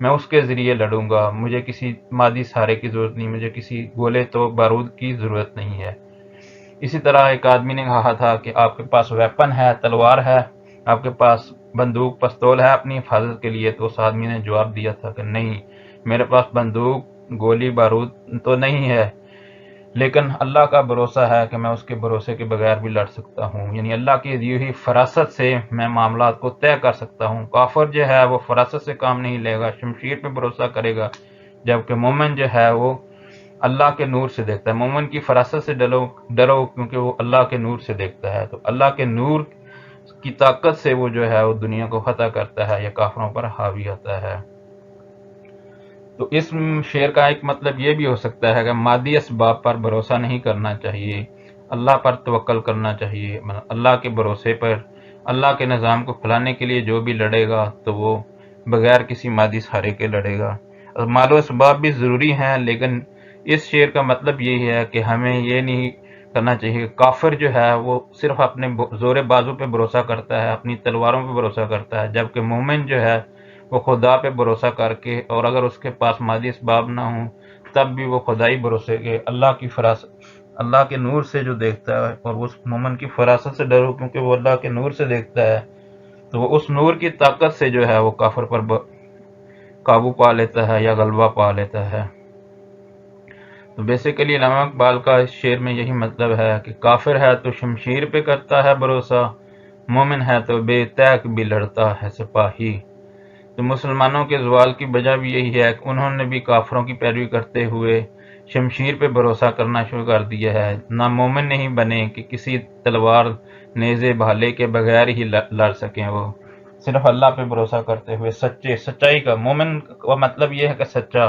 میں اس کے ذریعے لڑوں گا، مجھے کسی مادی سہارے کی ضرورت نہیں، مجھے کسی گولے تو بارود کی ضرورت نہیں ہے۔ اسی طرح ایک آدمی نے کہا تھا کہ آپ کے پاس ویپن ہے، تلوار ہے، آپ کے پاس بندوق پستول ہے اپنی حفاظت کے لیے، تو اس آدمی نے جواب دیا تھا کہ نہیں، میرے پاس بندوق گولی بارود تو نہیں ہے، لیکن اللہ کا بھروسہ ہے کہ میں اس کے بھروسے کے بغیر بھی لڑ سکتا ہوں، یعنی اللہ کی دی ہوئی فراست سے میں معاملات کو طے کر سکتا ہوں۔ کافر جو ہے وہ فراست سے کام نہیں لے گا، شمشیر پہ بھروسہ کرے گا، جبکہ مومن جو ہے وہ اللہ کے نور سے دیکھتا ہے۔ مومن کی فراست سے ڈرو کیونکہ وہ اللہ کے نور سے دیکھتا ہے، تو اللہ کے نور کی طاقت سے وہ جو ہے وہ دنیا کو فتح کرتا ہے یا کافروں پر حاوی ہوتا ہے۔ تو اس شعر کا ایک مطلب یہ بھی ہو سکتا ہے کہ مادی اسباب پر بھروسہ نہیں کرنا چاہیے، اللہ پر توکل کرنا چاہیے، اللہ کے بھروسے پر، اللہ کے نظام کو پھیلانے کے لیے جو بھی لڑے گا تو وہ بغیر کسی مادی سہارے کے لڑے گا۔ اور مال و اسباب بھی ضروری ہیں، لیکن اس شعر کا مطلب یہی ہے کہ ہمیں یہ نہیں کرنا چاہیے کہ کافر جو ہے وہ صرف اپنے زور بازو پہ بھروسہ کرتا ہے، اپنی تلواروں پہ بھروسہ کرتا ہے، جبکہ مومن جو ہے وہ خدا پہ بھروسہ کر کے، اور اگر اس کے پاس مادی اسباب نہ ہوں تب بھی وہ خدائی بھروسے کے اللہ کی فراست، اللہ کے نور سے جو دیکھتا ہے، اور اس مومن کی فراست سے ڈرو کیونکہ وہ اللہ کے نور سے دیکھتا ہے، تو وہ اس نور کی طاقت سے جو ہے وہ کافر پر قابو پا لیتا ہے یا غلبہ پا لیتا ہے۔ تو بیسیکلی علامہ اقبال کا اس شعر میں یہی مطلب ہے کہ کافر ہے تو شمشیر پہ کرتا ہے بھروسہ، مومن ہے تو بے تیغ بھی لڑتا ہے سپاہی۔ تو مسلمانوں کے زوال کی وجہ بھی یہی ہے کہ انہوں نے بھی کافروں کی پیروی کرتے ہوئے شمشیر پہ بھروسہ کرنا شروع کر دیا ہے، نہ مومن نہیں بنے کہ کسی تلوار نیزے بھالے کے بغیر ہی لڑ سکیں، وہ صرف اللہ پہ بھروسہ کرتے ہوئے سچائی کا، مومن کا مطلب یہ ہے کہ سچا،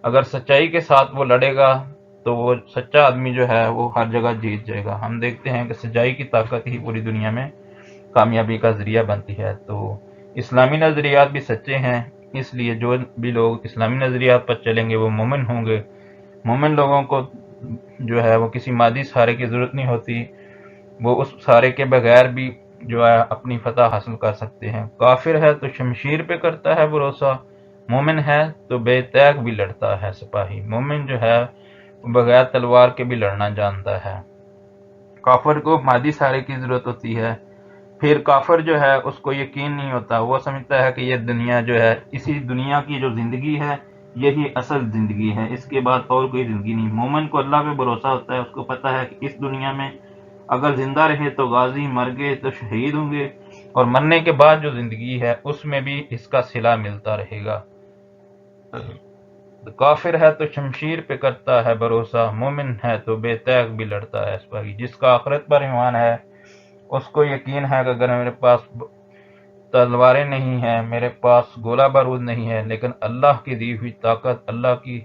اگر سچائی کے ساتھ وہ لڑے گا تو وہ سچا آدمی جو ہے وہ ہر جگہ جیت جائے گا۔ ہم دیکھتے ہیں کہ سچائی کی طاقت ہی پوری دنیا میں کامیابی کا ذریعہ بنتی ہے۔ تو اسلامی نظریات بھی سچے ہیں، اس لیے جو بھی لوگ اسلامی نظریات پر چلیں گے وہ مومن ہوں گے۔ مومن لوگوں کو جو ہے وہ کسی مادی سہارے کی ضرورت نہیں ہوتی، وہ اس سہارے کے بغیر بھی جو ہے اپنی فتح حاصل کر سکتے ہیں۔ کافر ہے تو شمشیر پہ کرتا ہے بھروسہ، مومن ہے تو بے تیغ بھی لڑتا ہے سپاہی۔ مومن جو ہے بغیر تلوار کے بھی لڑنا جانتا ہے۔ کافر کو مادی سہارے کی ضرورت ہوتی ہے، پھر کافر جو ہے اس کو یقین نہیں ہوتا، وہ سمجھتا ہے کہ یہ دنیا جو ہے، اسی دنیا کی جو زندگی ہے یہی اصل زندگی ہے، اس کے بعد اور کوئی زندگی نہیں۔ مومن کو اللہ پہ بھروسہ ہوتا ہے، اس کو پتہ ہے کہ اس دنیا میں اگر زندہ رہے تو غازی، مر گئے تو شہید ہوں گے، اور مرنے کے بعد جو زندگی ہے اس میں بھی اس کا صلہ ملتا رہے گا۔ کافر ہے تو شمشیر پہ کرتا ہے بھروسہ، مومن ہے تو بے تیغ بھی لڑتا ہے سپاہی۔ جس کا آخرت پر ایمان ہے اس کو یقین ہے کہ اگر میرے پاس تلواریں نہیں ہیں، میرے پاس گولہ بارود نہیں ہے، لیکن اللہ کی دی ہوئی طاقت، اللہ کی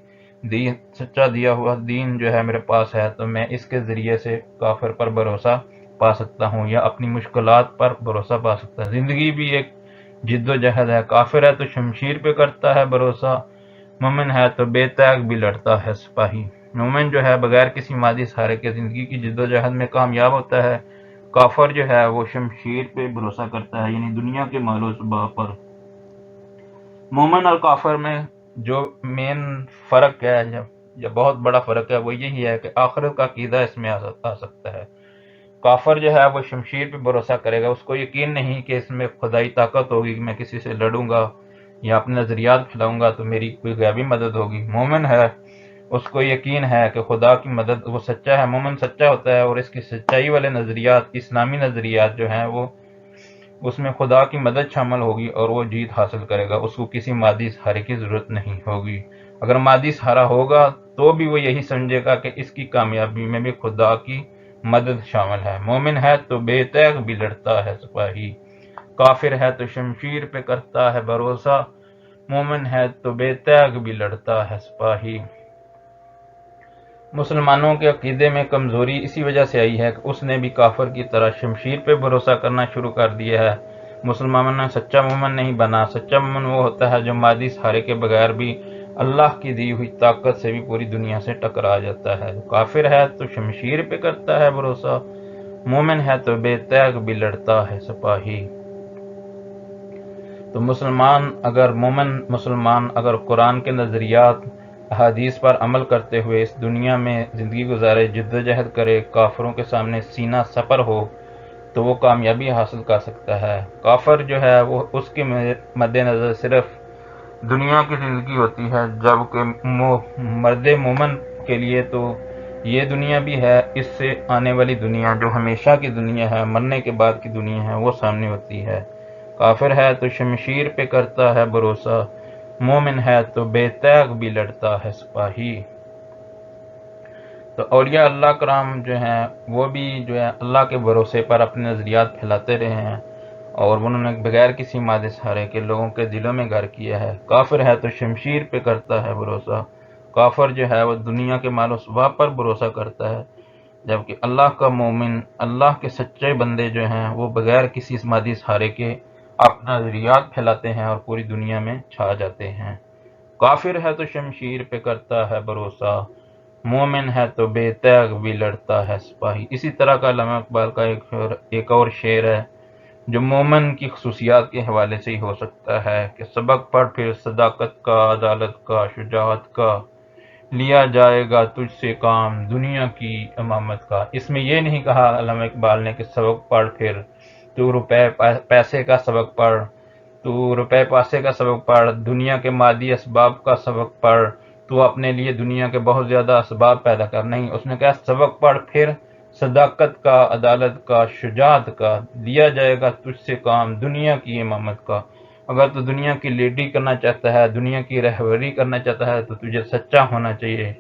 سچا دیا ہوا دین جو ہے میرے پاس ہے، تو میں اس کے ذریعے سے کافر پر بھروسہ پا سکتا ہوں یا اپنی مشکلات پر بھروسہ پا سکتا ہوں۔ زندگی بھی ایک جد و جہد ہے۔ کافر ہے تو شمشیر پہ کرتا ہے بھروسہ، مومن ہے تو بے تیغ بھی لڑتا ہے سپاہی۔ مومن جو ہے بغیر کسی مادی سہارے کے زندگی کی جد و جہد میں کامیاب ہوتا ہے، کافر جو ہے وہ شمشیر پہ بھروسہ کرتا ہے، یعنی دنیا کے مال و اسباب پر۔ مومن اور کافر میں جو مین فرق ہے یا بہت بڑا فرق ہے وہ یہی ہے کہ آخرت کا عقیدہ اس میں آ سکتا ہے۔ کافر جو ہے وہ شمشیر پہ بھروسہ کرے گا، اس کو یقین نہیں کہ اس میں خدائی طاقت ہوگی کہ میں کسی سے لڑوں گا یا اپنے نظریات پھیلاؤں گا تو میری کوئی غیبی مدد ہوگی۔ مومن ہے، اس کو یقین ہے کہ خدا کی مدد، وہ سچا ہے، مومن سچا ہوتا ہے، اور اس کی سچائی والے نظریات، اسلامی نظریات جو ہیں وہ اس میں خدا کی مدد شامل ہوگی اور وہ جیت حاصل کرے گا، اس کو کسی مادی سہارے کی ضرورت نہیں ہوگی۔ اگر مادی سہارا ہوگا تو بھی وہ یہی سمجھے گا کہ اس کی کامیابی میں بھی خدا کی مدد شامل ہے۔ مومن ہے تو بے تیغ بھی لڑتا ہے سپاہی، کافر ہے تو شمشیر پہ کرتا ہے بھروسہ، مومن ہے تو بے تیغ بھی لڑتا ہے سپاہی۔ مسلمانوں کے عقیدے میں کمزوری اسی وجہ سے آئی ہے کہ اس نے بھی کافر کی طرح شمشیر پہ بھروسہ کرنا شروع کر دیا ہے۔ مسلمانوں سچا مومن نہیں بنا۔ سچا مومن وہ ہوتا ہے جو مادی سہارے کے بغیر بھی اللہ کی دی ہوئی طاقت سے بھی پوری دنیا سے ٹکرا جاتا ہے۔ کافر ہے تو شمشیر پہ کرتا ہے بھروسہ، مومن ہے تو بے تیغ بھی لڑتا ہے سپاہی۔ تو مومن مسلمان اگر قرآن کے نظریات احادیث پر عمل کرتے ہوئے اس دنیا میں زندگی گزارے، جد و جہد کرے، کافروں کے سامنے سینہ سپر ہو، تو وہ کامیابی حاصل کر سکتا ہے۔ کافر جو ہے وہ اس کے مد نظر صرف دنیا کی زندگی ہوتی ہے، جبکہ مرد مومن کے لیے تو یہ دنیا بھی ہے، اس سے آنے والی دنیا جو ہمیشہ کی دنیا ہے، مرنے کے بعد کی دنیا ہے، وہ سامنے ہوتی ہے۔ کافر ہے تو شمشیر پہ کرتا ہے بھروسہ، مومن ہے تو بے تیغ بھی لڑتا ہے سپاہی۔ تو اولیاء اللہ کرام جو ہیں وہ بھی جو ہے اللہ کے بھروسے پر اپنے نظریات پھیلاتے رہے ہیں، اور انہوں نے بغیر کسی مادے سہارے کے لوگوں کے دلوں میں گھر کیا ہے۔ کافر ہے تو شمشیر پہ کرتا ہے بھروسہ، کافر جو ہے وہ دنیا کے مال و اسباب پر بھروسہ کرتا ہے، جبکہ اللہ کا مومن، اللہ کے سچے بندے جو ہیں وہ بغیر کسی مادی سہارے کے اپنا نظریات پھیلاتے ہیں اور پوری دنیا میں چھا جاتے ہیں۔ کافر ہے تو شمشیر پہ کرتا ہے بھروسہ، مومن ہے تو بے تیغ بھی لڑتا ہے سپاہی۔ اسی طرح کا علامہ اقبال کا ایک اور شعر ہے جو مومن کی خصوصیات کے حوالے سے ہی ہو سکتا ہے کہ سبق پڑھ پھر صداقت کا، عدالت کا، شجاعت کا، لیا جائے گا تجھ سے کام دنیا کی امامت کا۔ اس میں یہ نہیں کہا علامہ اقبال نے کہ سبق پڑھ پھر تو روپے پیسے کا سبق پڑھ، تو روپے پیسے کا سبق پڑھ، دنیا کے مادی اسباب کا سبق پڑھ، تو اپنے لیے دنیا کے بہت زیادہ اسباب پیدا کر۔ نہیں، اس نے کہا سبق پڑھ پھر صداقت کا، عدالت کا، شجاعت کا، لیا جائے گا تجھ سے کام دنیا کی امامت کا۔ اگر تو دنیا کی لیڈی کرنا چاہتا ہے، دنیا کی رہبری کرنا چاہتا ہے، تو تجھے سچا ہونا چاہیے،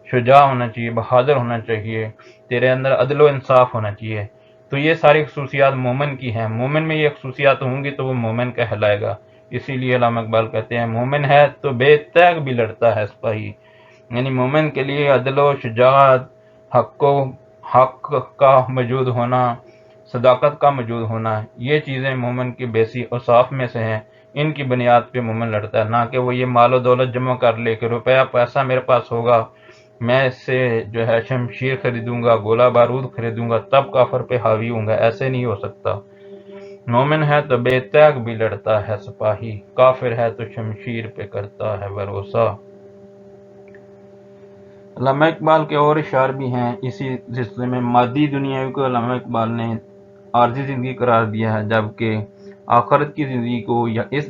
شجاع ہونا چاہیے، بہادر ہونا چاہیے، تیرے اندر عدل و انصاف ہونا چاہیے۔ تو یہ ساری خصوصیات مومن کی ہیں، مومن میں یہ خصوصیات ہوں گی تو وہ مومن کہلائے گا۔ اسی لیے علامہ اقبال کہتے ہیں مومن ہے تو بے تیغ بھی لڑتا ہے سپاہی، یعنی مومن کے لیے عدل و شجاعت، حق کا موجود ہونا، صداقت کا موجود ہونا، یہ چیزیں مومن کی بیسی اوصاف میں سے ہیں۔ ان کی بنیاد پہ مومن لڑتا ہے، نہ کہ وہ یہ مال و دولت جمع کر لے کہ روپیہ پیسہ میرے پاس ہوگا، میں اس سے جو ہے شمشیر خریدوں گا، گولہ بارود خریدوں گا، تب کافر پہ حاوی ہوں گا۔ ایسے نہیں ہو سکتا۔ مومن ہے تو بے تیغ بھی لڑتا ہے سپاہی، کافر ہے تو شمشیر پہ کرتا ہے بھروسہ۔ علامہ اقبال کے اور اشعار بھی ہیں اسی سلسلے میں۔ مادی دنیا کو علامہ اقبال نے عارضی زندگی قرار دیا ہے، جبکہ آخرت کی زندگی کو یا اس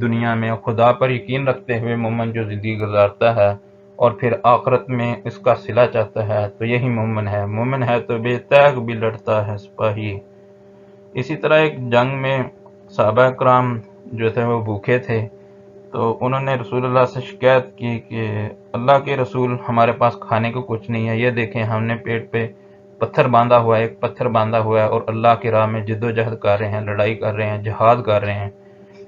دنیا میں خدا پر یقین رکھتے ہوئے مومن جو زندگی گزارتا ہے اور پھر آخرت میں اس کا صلہ چاہتا ہے، تو یہی مومن ہے۔ مومن ہے تو بے تیغ بھی لڑتا ہے سپاہی۔ اسی طرح ایک جنگ میں صحابہ کرام جو تھے وہ بھوکے تھے، تو انہوں نے رسول اللہ سے شکایت کی کہ اللہ کے رسول، ہمارے پاس کھانے کو کچھ نہیں ہے، یہ دیکھیں ہم نے پیٹ پہ پتھر باندھا ہوا ہے، ایک پتھر باندھا ہوا ہے، اور اللہ کی راہ میں جد و جہد کر رہے ہیں، لڑائی کر رہے ہیں، جہاد کر رہے ہیں۔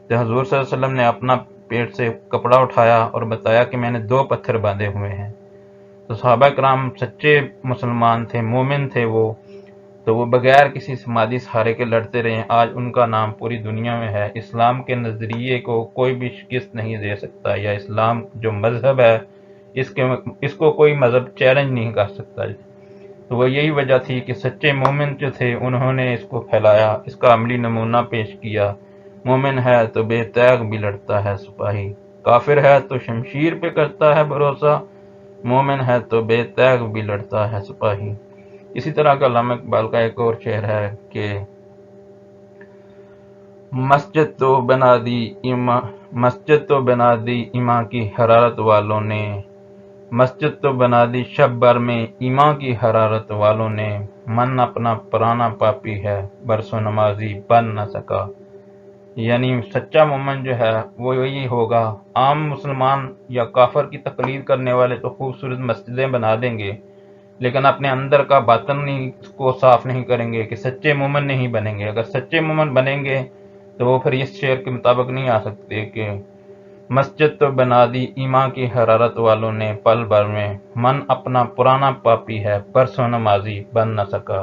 تو حضور صلی اللہ علیہ وسلم نے اپنا پیٹ سے کپڑا اٹھایا اور بتایا کہ میں نے 2 پتھر باندھے ہوئے ہیں۔ تو صحابہ کرام سچے مسلمان تھے، مومن تھے وہ، تو وہ بغیر کسی مادی سہارے کے لڑتے رہے ہیں۔ آج ان کا نام پوری دنیا میں ہے۔ اسلام کے نظریے کو کوئی بھی شکست نہیں دے سکتا، یا اسلام جو مذہب ہے اس کو کوئی مذہب چیلنج نہیں کر سکتا۔ تو وہ یہی وجہ تھی کہ سچے مومن جو تھے انہوں نے اس کو پھیلایا، اس کا عملی نمونہ پیش کیا۔ مومن ہے تو بے تیغ بھی لڑتا ہے سپاہی، کافر ہے تو شمشیر پہ کرتا ہے بھروسہ، مومن ہے تو بے تیغ بھی لڑتا ہے سپاہی۔ اسی طرح کا علامہ اقبال کا ایک اور شعر ہے کہ مسجد تو بنا دی ایمان کی حرارت والوں نے، مسجد تو بنا دی شب بھر میں ایمان کی حرارت والوں نے، من اپنا پرانا پاپی ہے برسوں نمازی بن نہ سکا۔ یعنی سچا مومن جو ہے وہ یہی ہوگا۔ عام مسلمان یا کافر کی تقلید کرنے والے تو خوبصورت مسجدیں بنا دیں گے، لیکن اپنے اندر کا باطن کو صاف نہیں کریں گے، کہ سچے مومن نہیں بنیں گے۔ اگر سچے مومن بنیں گے تو وہ پھر اس شعر کے مطابق نہیں آ سکتے کہ مسجد تو بنا دی ایمان کی حرارت والوں نے پل بھر میں، من اپنا پرانا پاپی ہے برسوں نمازی بن نہ سکا۔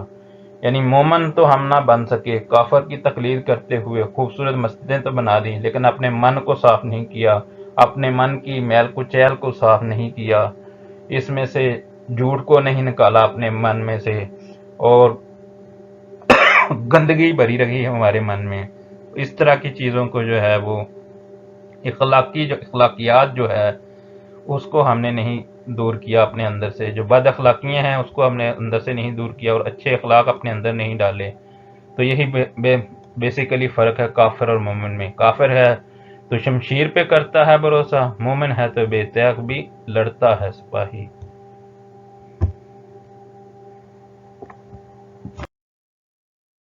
یعنی مومن تو ہم نہ بن سکے، کافر کی تقلید کرتے ہوئے خوبصورت مسجدیں تو بنا دی، لیکن اپنے من کو صاف نہیں کیا، اپنے من کی میل کچیل کو صاف نہیں کیا، اس میں سے جھوٹ کو نہیں نکالا اپنے من میں سے، اور گندگی بھری رہی ہے ہمارے من میں۔ اس طرح کی چیزوں کو جو ہے وہ اخلاقیات جو ہے اس کو ہم نے نہیں دور کیا اپنے اندر سے، جو بد اخلاقیاں ہیں اس کو ہم نے اندر سے نہیں دور کیا، اور اچھے اخلاق اپنے اندر نہیں ڈالے. تو یہی بیسیکلی فرق ہے کافر اور مومن میں. کافر ہے تو شمشیر پہ کرتا ہے بھروسہ، مومن ہے تو بے تیغ بھی لڑتا ہے سپاہی.